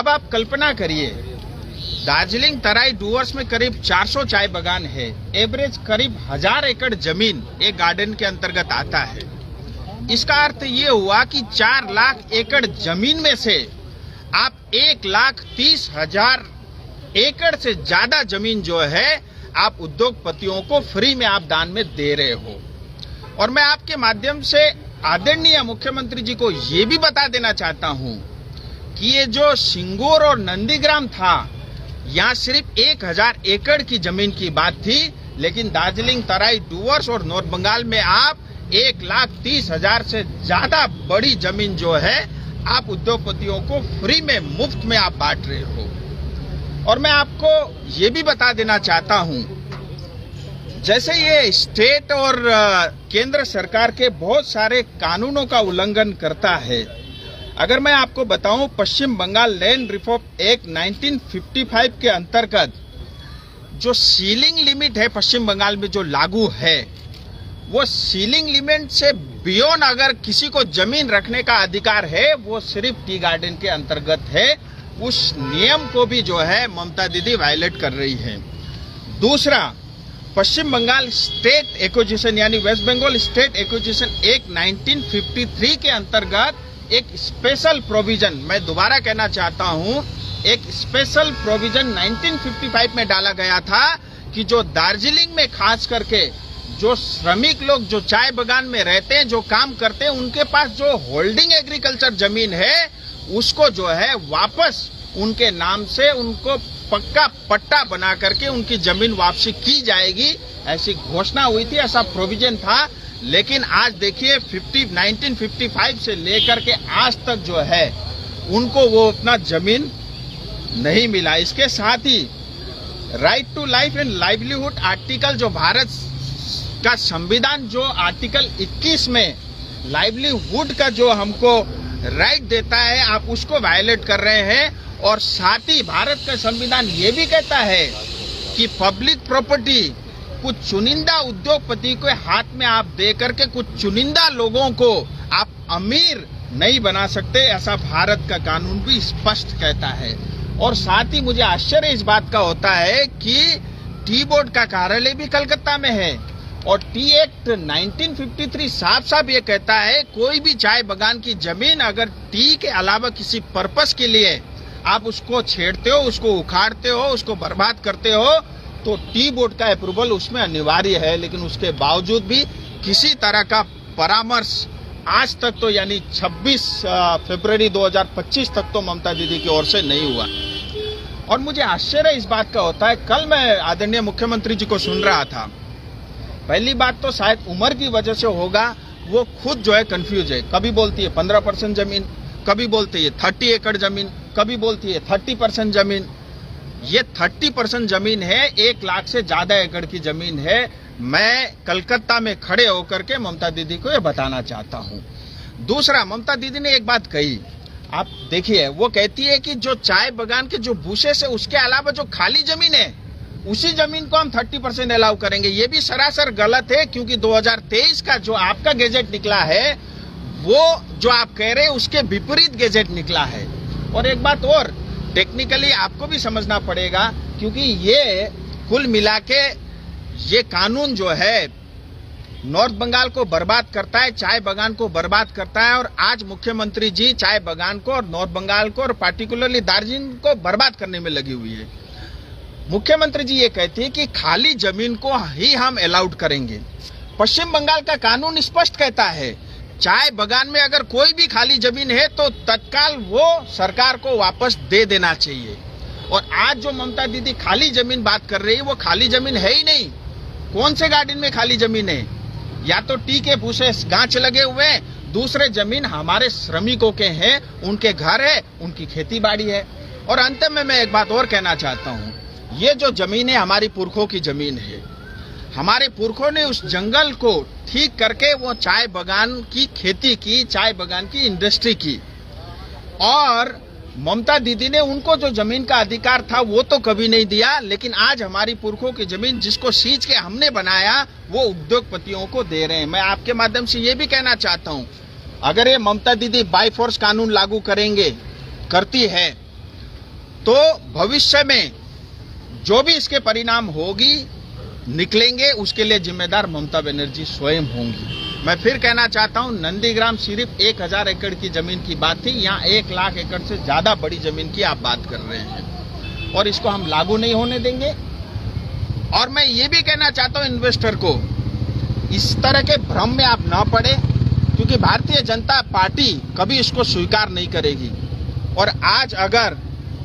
अब आप कल्पना करिए, दार्जिलिंग तराई डुवर्स में करीब 400 चाय बागान है। एवरेज करीब 1000 एकड़ जमीन एक गार्डन के अंतर्गत आता है। इसका अर्थ ये हुआ कि 4 लाख एकड़ जमीन में से आप 1,30,000 एकड़ से ज्यादा जमीन जो है आप उद्योगपतियों को फ्री में आप दान में दे रहे हो। और मैं आपके माध्यम से आदरणीय मुख्यमंत्री जी को ये भी बता देना चाहता हूं कि ये जो सिंगूर और नंदीग्राम था, यहाँ सिर्फ 1000 एकड़ की जमीन की बात थी, लेकिन दार्जिलिंग तराई डुवर्स और नॉर्थ बंगाल में आप 1,30,000 से ज्यादा बड़ी जमीन जो है आप उद्योगपतियों को फ्री में मुफ्त में आप बांट रहे हो। और मैं आपको ये भी बता देना चाहता हूं, जैसे ये स्टेट और केंद्र सरकार के बहुत सारे कानूनों का उल्लंघन करता है। अगर मैं आपको बताऊं, पश्चिम बंगाल लैंड रिफॉर्म एक्ट 1955 के अंतर्गत जो सीलिंग लिमिट है पश्चिम बंगाल में जो लागू है, वो सीलिंग लिमिट से बियॉन्ड अगर किसी को जमीन रखने का अधिकार है, वो सिर्फ टी गार्डन के अंतर्गत है। उस नियम को भी जो है ममता दीदी वायलेट कर रही है। दूसरा, पश्चिम बंगाल स्टेट एक्विजिशन यानी West Bengal State Acquisition Act 1953 के अंतर्गत एक स्पेशल प्रोविजन, मैं दोबारा कहना चाहता हूं, एक स्पेशल प्रोविजन 1955 में डाला गया था कि जो दार्जिलिंग में खास करके जो श्रमिक लोग जो चाय बागान में रहते हैं, जो काम करते हैं, उनके पास जो होल्डिंग एग्रीकल्चर जमीन है उसको जो है वापस उनके नाम से उनको पक्का पट्टा बना करके उनकी जमीन वापसी की जाएगी, ऐसी घोषणा हुई थी, ऐसा प्रोविजन था। लेकिन आज देखिए 1955 से लेकर के आज तक जो है उनको वो अपना जमीन नहीं मिला। इसके साथ ही right to life and livelihood article जो भारत का संविधान जो आर्टिकल 21 में लाइवलीहुड का जो हमको राइट देता है, आप उसको वायलेट कर रहे हैं। और साथ ही भारत का संविधान ये भी कहता है कि पब्लिक प्रॉपर्टी कुछ चुनिंदा उद्योगपति के हाथ में आप दे करके कुछ चुनिंदा लोगों को आप अमीर नहीं बना सकते, ऐसा भारत का कानून भी स्पष्ट कहता है। और साथ ही मुझे आश्चर्य इस बात का होता है कि टी बोर्ड का कार्यालय भी कलकत्ता में है और टी एक्ट 1953 साफ साफ ये कहता है कोई भी चाय बागान की जमीन अगर टी के अलावा किसी पर्पस के लिए आप उसको छेड़ते हो, उसको उखाड़ते हो, उसको बर्बाद करते हो, तो टी बोर्ड का अप्रूवल उसमें अनिवार्य है। लेकिन उसके बावजूद भी किसी तरह का परामर्श आज तक तो यानी 26 फरवरी 2025 तक तो ममता दीदी की ओर से नहीं हुआ। और मुझे आश्चर्य इस बात का होता है, कल मैं आदरणीय मुख्यमंत्री जी को सुन रहा था। पहली बात तो शायद उम्र की वजह से होगा, वो खुद जो है कंफ्यूज है। कभी बोलती है 15% जमीन, कभी बोलती है 30 एकड़ जमीन, कभी बोलती है 30% जमीन। ये 30% जमीन है, 1 लाख से ज्यादा एकड़ की जमीन है। मैं कलकत्ता में खड़े होकर के ममता दीदी को ये बताना चाहता हूँ। दूसरा, ममता दीदी ने एक बात कही, आप देखिए, वो कहती है कि जो चाय बागान के जो बुशेस है उसके अलावा जो खाली जमीन है उसी जमीन को हम 30% अलाउ करेंगे। ये भी सरासर गलत है, क्योंकि 2023 का जो आपका गैजेट निकला है वो जो आप कह रहे हैं उसके विपरीत गैजेट निकला है। और एक बात और, टेक्निकली आपको भी समझना पड़ेगा, क्योंकि ये कुल मिला के ये कानून जो है नॉर्थ बंगाल को बर्बाद करता है, चाय बागान को बर्बाद करता है। और आज मुख्यमंत्री जी चाय बागान को और नॉर्थ बंगाल को और पार्टिकुलरली दार्जिलिंग को बर्बाद करने में लगी हुई है। मुख्यमंत्री जी ये कहती है कि खाली जमीन को ही हम अलाउड करेंगे। पश्चिम बंगाल का कानून स्पष्ट कहता है चाय बागान में अगर कोई भी खाली जमीन है तो तत्काल वो सरकार को वापस दे देना चाहिए। और आज जो ममता दीदी खाली जमीन बात कर रही है वो खाली जमीन है ही नहीं। कौन से गार्डन में खाली जमीन है? या तो टी के भूसे गांच लगे हुए हैं, दूसरे जमीन हमारे श्रमिकों के हैं, उनके घर है, उनकी खेती बाड़ी है। और अंत में मैं एक बात और कहना चाहता हूँ, ये जो जमीन है हमारी पुरखों की जमीन है। हमारे पुरखों ने उस जंगल को ठीक करके वो चाय बागान की खेती की, चाय बागान की इंडस्ट्री की। और ममता दीदी ने उनको जो जमीन का अधिकार था वो तो कभी नहीं दिया, लेकिन आज हमारी पुरखों की जमीन जिसको सींच के हमने बनाया वो उद्योगपतियों को दे रहे हैं। मैं आपके माध्यम से ये भी कहना चाहता हूँ, अगर ये ममता दीदी बाय फोर्स कानून लागू करती है तो भविष्य में जो भी इसके परिणाम होगी निकलेंगे, उसके लिए जिम्मेदार ममता बनर्जी स्वयं होंगी। मैं फिर कहना चाहता हूं, नंदीग्राम सिर्फ 1000 एकड़ की जमीन की बात थी, यहाँ 1 लाख एकड़ से ज्यादा बड़ी जमीन की आप बात कर रहे हैं और इसको हम लागू नहीं होने देंगे। और मैं ये भी कहना चाहता हूं इन्वेस्टर को, इस तरह के भ्रम में आप ना पड़े, क्योंकि भारतीय जनता पार्टी कभी इसको स्वीकार नहीं करेगी। और आज अगर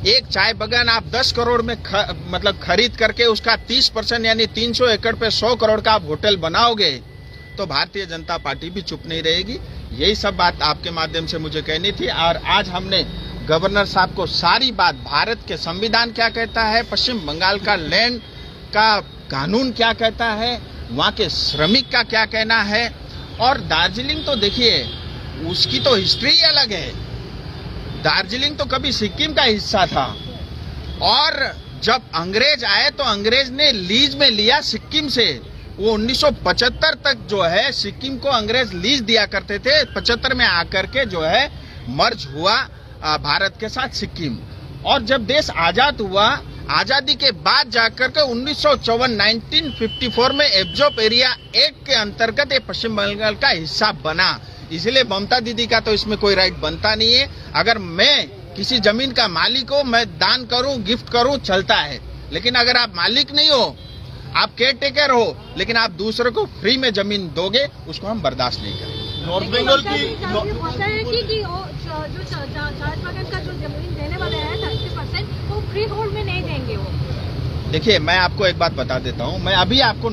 एक चाय बागान आप 10 करोड़ में खरीद करके उसका 30% यानी 300 एकड़ पे 100 करोड़ का आप होटल बनाओगे तो भारतीय जनता पार्टी भी चुप नहीं रहेगी। यही सब बात आपके माध्यम से मुझे कहनी थी। और आज हमने गवर्नर साहब को सारी बात, भारत के संविधान क्या कहता है, पश्चिम बंगाल का लैंड का कानून क्या कहता है, वहां के श्रमिक का क्या कहना है, और दार्जिलिंग तो देखिए उसकी तो हिस्ट्री ही अलग है। दार्जिलिंग तो कभी सिक्किम का हिस्सा था और जब अंग्रेज आए तो अंग्रेज ने लीज में लिया सिक्किम से। वो 1975 तक जो है सिक्किम को अंग्रेज लीज दिया करते थे। 75 में आकर के जो है मर्ज हुआ भारत के साथ सिक्किम। और जब देश आजाद हुआ, आजादी के बाद जाकर के 1954 में एब्जॉर्ब एरिया एक्ट के अंतर्गत ये पश्चिम बंगाल का हिस्सा बना। इसलिए ममता दीदी का तो इसमें कोई राइट बनता नहीं है। अगर मैं किसी जमीन का मालिक हूं, मैं दान करूं, गिफ्ट करूं, चलता है। लेकिन अगर आप मालिक नहीं हो, आप केयर टेकर हो, लेकिन आप दूसरे को फ्री में जमीन दोगे, उसको हम बर्दाश्त नहीं करेंगे। नॉर्थ बंगाल की जो चाय बागान का जो जमीन देने वाले हैं 30% वो फ्री होल्ड में नहीं देंगे वो। देखिए मैं आपको एक बात बता देता हूं, मैं अभी आपको